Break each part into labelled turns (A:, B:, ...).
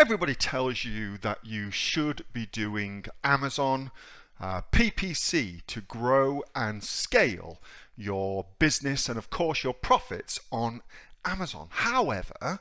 A: Everybody tells you that you should be doing Amazon PPC to grow and scale your business and of course your profits on Amazon. However,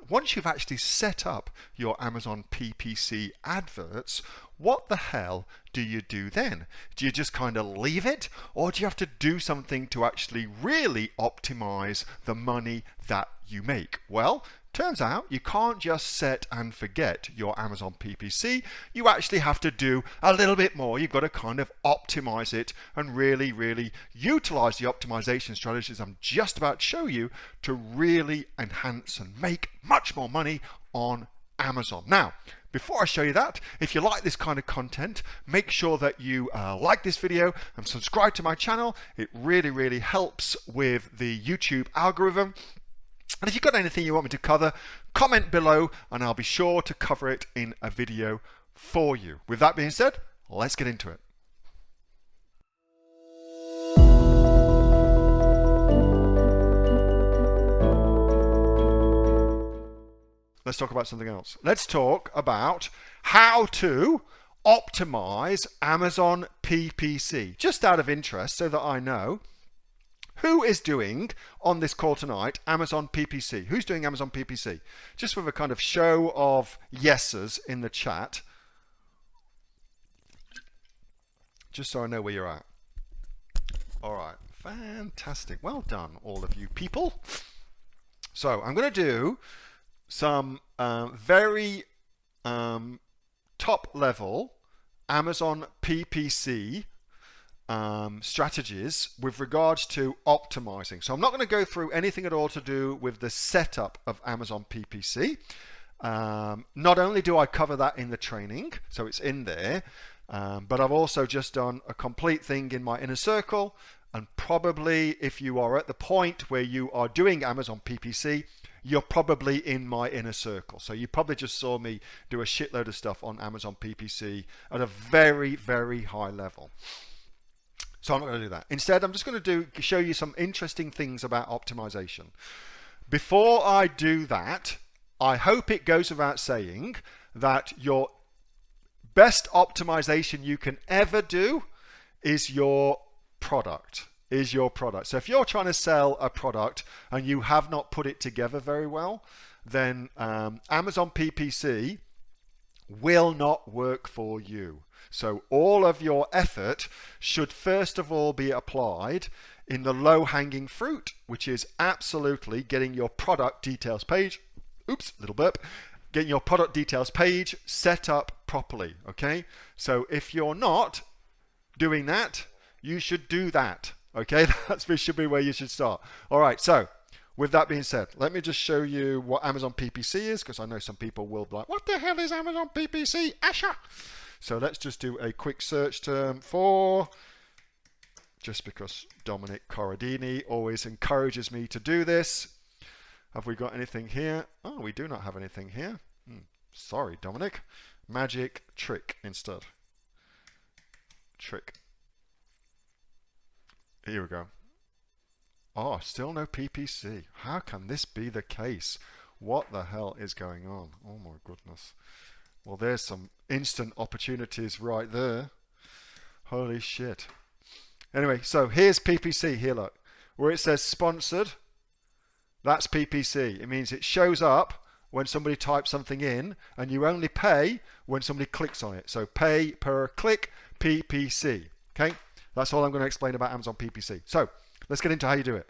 A: once you've actually set up your Amazon PPC adverts, what the hell do you do then? Do you just kind of leave it, or do you have to do something to actually really optimize the money that you make? Well, turns out you can't just set and forget your Amazon PPC. You actually have to do a little bit more. You've got to kind of optimize it and really utilize the optimization strategies I'm just about to show you to really enhance and make much more money on Amazon. Now, before I show you that, if you like this kind of content, make sure that you like this video and subscribe to my channel. It really helps with the YouTube algorithm. And if you've got anything you want me to cover, comment below and I'll be sure to cover it in a video for you. With that being said, let's get into it. Let's talk about something else. Let's talk about how to optimize Amazon PPC. Just out of interest, so that I know, who is doing on this call tonight Amazon PPC? Who's doing Amazon PPC? Just with a kind of show of yeses in the chat, just so I know where you're at. All right, fantastic. Well done, all of you people. So I'm going to do some very top level Amazon PPC strategies with regards to optimizing. So I'm not going to go through anything at all to do with the setup of Amazon PPC. Not only do I cover that in the training, so it's in there, but I've also just done a complete thing in my inner circle. And probably if you are at the point where you are doing Amazon PPC, you're probably in my inner circle. So you probably just saw me do a shitload of stuff on Amazon PPC at a very high level. So I'm not going to do that. Instead, I'm just going to show you some interesting things about optimization. Before I do that, I hope it goes without saying that your best optimization you can ever do is your product. So if you're trying to sell a product and you have not put it together very well, then Amazon PPC will not work for you. So all of your effort should first of all be applied in the low-hanging fruit, which is absolutely getting your product details page, getting your product details page set up properly, okay? So if you're not doing that, you should do that, okay? That should be where you should start. All right, so with that being said, let me just show you what Amazon PPC is, because I know some people will be like, what the hell is Amazon PPC, Asher? So let's just do a quick search term for, just because Dominic Corradini always encourages me to do this. Have we got anything here? Oh, we do not have anything here. Sorry, Dominic. Magic trick instead. Trick. Here we go. Oh, still no PPC. How can this be the case? What the hell is going on? Oh my goodness. Well, there's some instant opportunities right there. Holy shit. Anyway, so here's PPC. Here, look. Where it says sponsored, that's PPC. It means it shows up when somebody types something in, and you only pay when somebody clicks on it. So pay per click, PPC. Okay? That's all I'm going to explain about Amazon PPC. So let's get into how you do it.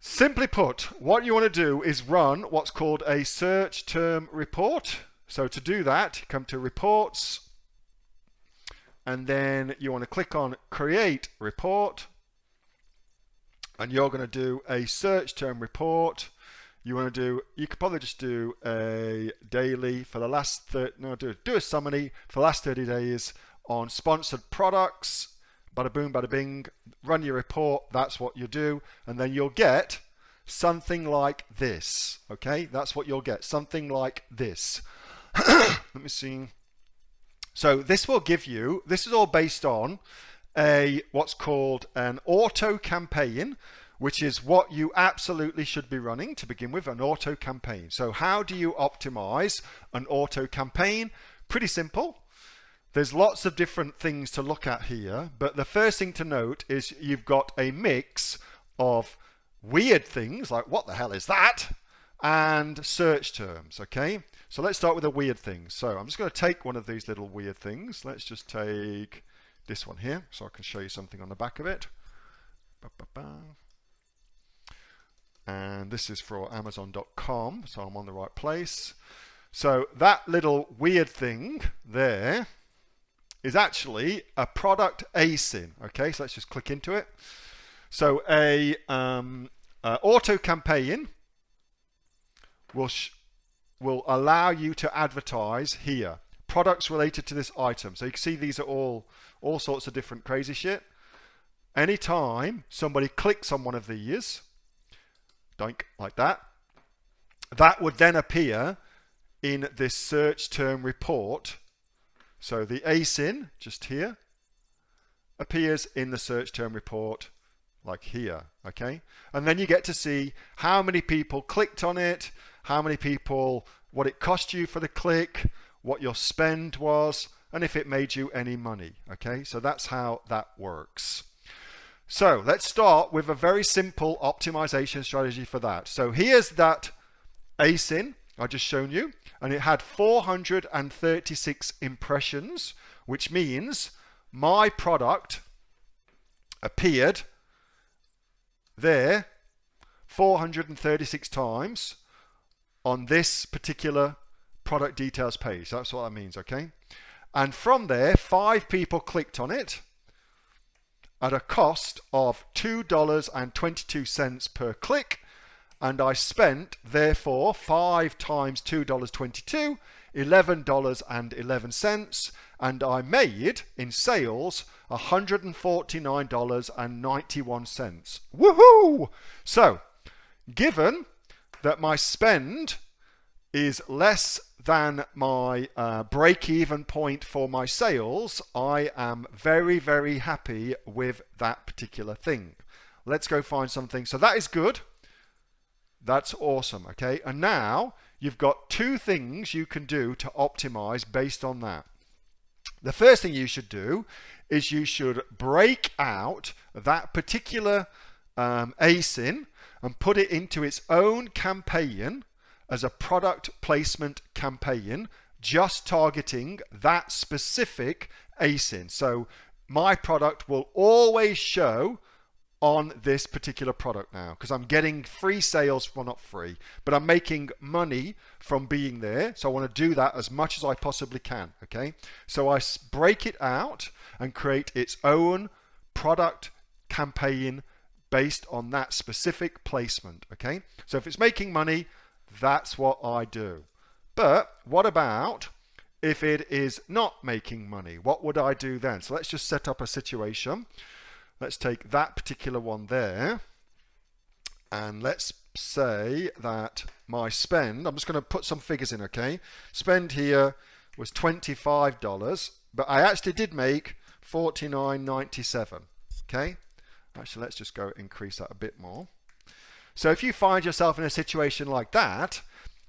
A: Simply put, what you want to do is run what's called a search term report. So to do that, come to reports, and then you want to click on create report, and you're going to do a search term report. You could probably just do a daily for the last do a summary for the last 30 days on sponsored products. Bada boom, bada bing, run your report. That's what you do, and then you'll get something like this. Okay, that's what you'll get, something like this. Let me see. So this will give you, this is all based on what's called an auto campaign, which is what you absolutely should be running to begin with, an auto campaign. So how do you optimize an auto campaign? Pretty simple. There's lots of different things to look at here, but the first thing to note is you've got a mix of weird things like what the hell is that, and search terms. Okay, so let's start with the weird things. So I'm just going to take one of these little weird things. Let's just take this one here so I can show you something on the back of it. And this is for Amazon.com, so I'm on the right place. So that little weird thing there is actually a product ASIN. Okay, so let's just click into it. So a auto campaign will allow you to advertise here products related to this item. So you can see these are all sorts of different crazy shit. Anytime somebody clicks on one of these, like that, that would then appear in this search term report. So the ASIN just here appears in the search term report like here. Okay, and then you get to see how many people clicked on it, how many people, what it cost you for the click, what your spend was, and if it made you any money. Okay, so that's how that works. So let's start with a very simple optimization strategy for that. So here's that ASIN I just shown you, and it had 436 impressions, which means my product appeared there 436 times on this particular product details page. That's what that means. Okay, and from there 5 people clicked on it at a cost of $2.22 per click, and I spent therefore 5 times $2.22, $11.11, and I made in sales $149.91. Woohoo! So given that my spend is less than my break-even point for my sales, I am very, very happy with that particular thing. Let's go find something. So that is good. That's awesome. Okay, and now you've got 2 things you can do to optimize based on that. The first thing you should do is you should break out that particular ASIN and put it into its own campaign as a product placement campaign, just targeting that specific ASIN. So my product will always show on this particular product now, because I'm getting free sales, well, not free, but I'm making money from being there. So I want to do that as much as I possibly can. Okay, so I break it out and create its own product campaign based on that specific placement. Okay, so if it's making money, that's what I do. But what about if it is not making money? What would I do then? So let's just set up a situation. Let's take that particular one there, and let's say that my spend, I'm just going to put some figures in. Okay, spend here was $25, but I actually did make $49.97. Okay, actually let's just go increase that a bit more. So if you find yourself in a situation like that,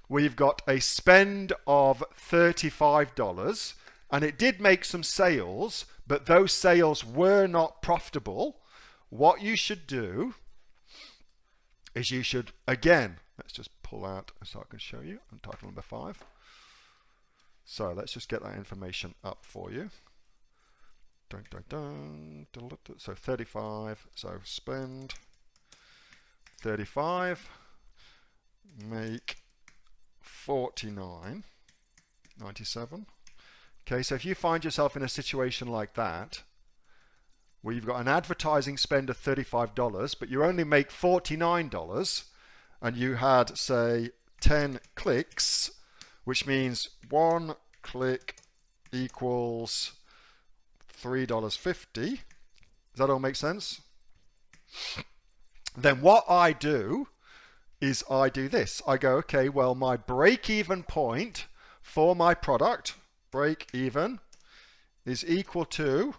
A: where you've got a spend of $35 and it did make some sales, but those sales were not profitable, what you should do is you should, again, let's just pull out so I can show you Untitled number 5. So let's just get that information up for you. So 35, so spend 35, make 49.97. Okay, so if you find yourself in a situation like that, where you've got an advertising spend of $35, but you only make $49, and you had, say, 10 clicks, which means 1 click equals $3.50. Does that all make sense? Then what I do is I do this. I go, okay, well, my break-even point for my product, break-even, is equal to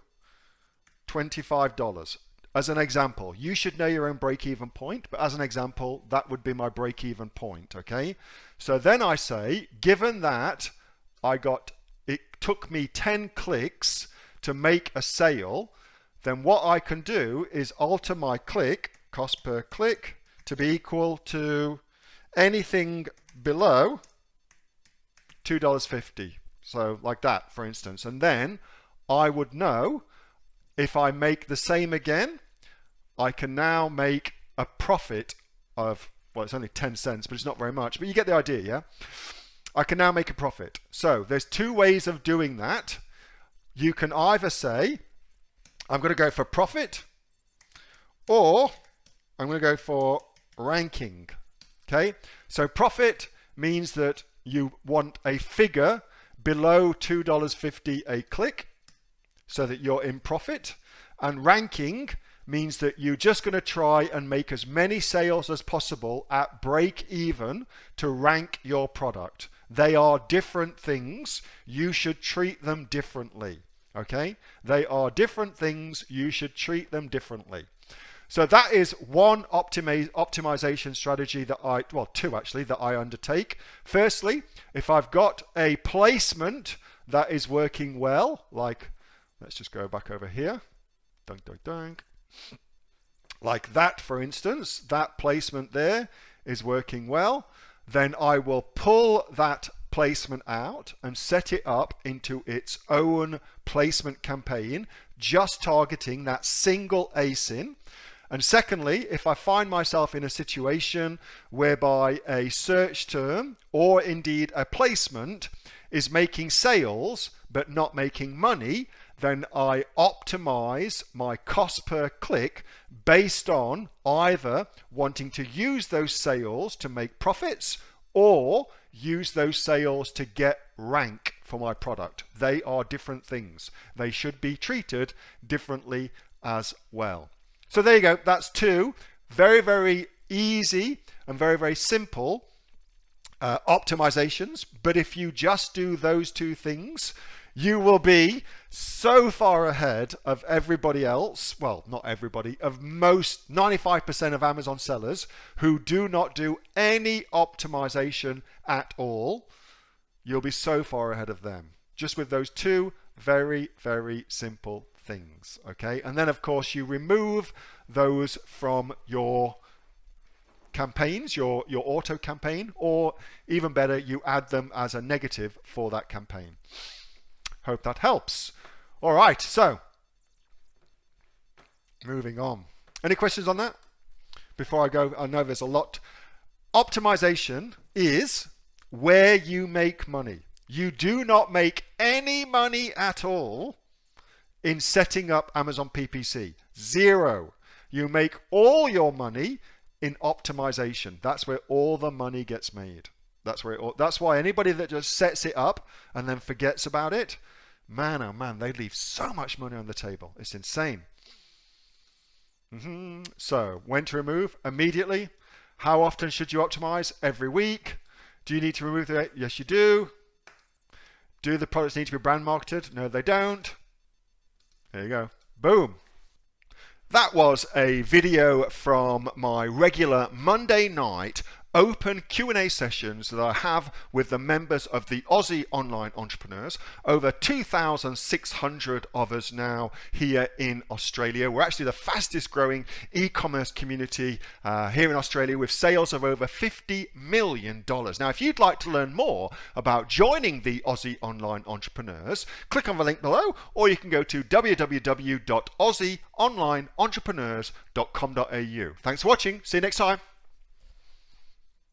A: $25. as an example. You should know your own break-even point, but as an example, that would be my break-even point, okay? So then I say, given that it took me 10 clicks to make a sale, then what I can do is alter my cost per click, to be equal to anything below $2.50. So like that, for instance. And then I would know if I make the same again, I can now make a profit of, well, it's only 10 cents, but it's not very much, but you get the idea, yeah? I can now make a profit. So there's two ways of doing that. You can either say, I'm going to go for profit, or I'm going to go for ranking. Okay, so profit means that you want a figure below $2.50 a click so that you're in profit, and ranking means that you're just going to try and make as many sales as possible at break even to rank your product. They are different things. You should treat them differently. Okay, they are different things. You should treat them differently. So that is one optimization strategy that two actually, that I undertake. Firstly, if I've got a placement that is working well, like, let's just go back over here, like that, for instance, that placement there is working well, then I will pull that placement out and set it up into its own placement campaign, just targeting that single ASIN. And secondly, if I find myself in a situation whereby a search term or indeed a placement is making sales but not making money, then I optimize my cost per click based on either wanting to use those sales to make profits or use those sales to get rank for my product. They are different things. They should be treated differently as well. So there you go. That's two very, very easy and very, very simple optimizations. But if you just do those two things, you will be so far ahead of everybody else. Well, not everybody, of most 95% of Amazon sellers who do not do any optimization at all. You'll be so far ahead of them just with those two very, very simple things. Okay, and then of course you remove those from your campaigns, your auto campaign, or even better, you add them as a negative for that campaign. Hope that helps. All right, so moving on. Any questions on that before I go? I know there's a lot. Optimization is where you make money. You do not make any money at all in setting up Amazon PPC. Zero. You make all your money in optimization. That's where all the money gets made. That's why anybody that just sets it up and then forgets about it, man, oh man, they leave so much money on the table. It's insane. So, when to remove? Immediately. How often should you optimize? Every week. Do you need to remove the? Yes, you do. Do the products need to be brand marketed? No, they don't. There you go. Boom. That was a video from my regular Monday night open Q&A sessions that I have with the members of the Aussie Online Entrepreneurs. Over 2,600 of us now here in Australia. We're actually the fastest growing e-commerce community here in Australia with sales of over $50 million. Now, if you'd like to learn more about joining the Aussie Online Entrepreneurs, click on the link below, or you can go to www.aussieonlineentrepreneurs.com.au. Thanks for watching. See you next time.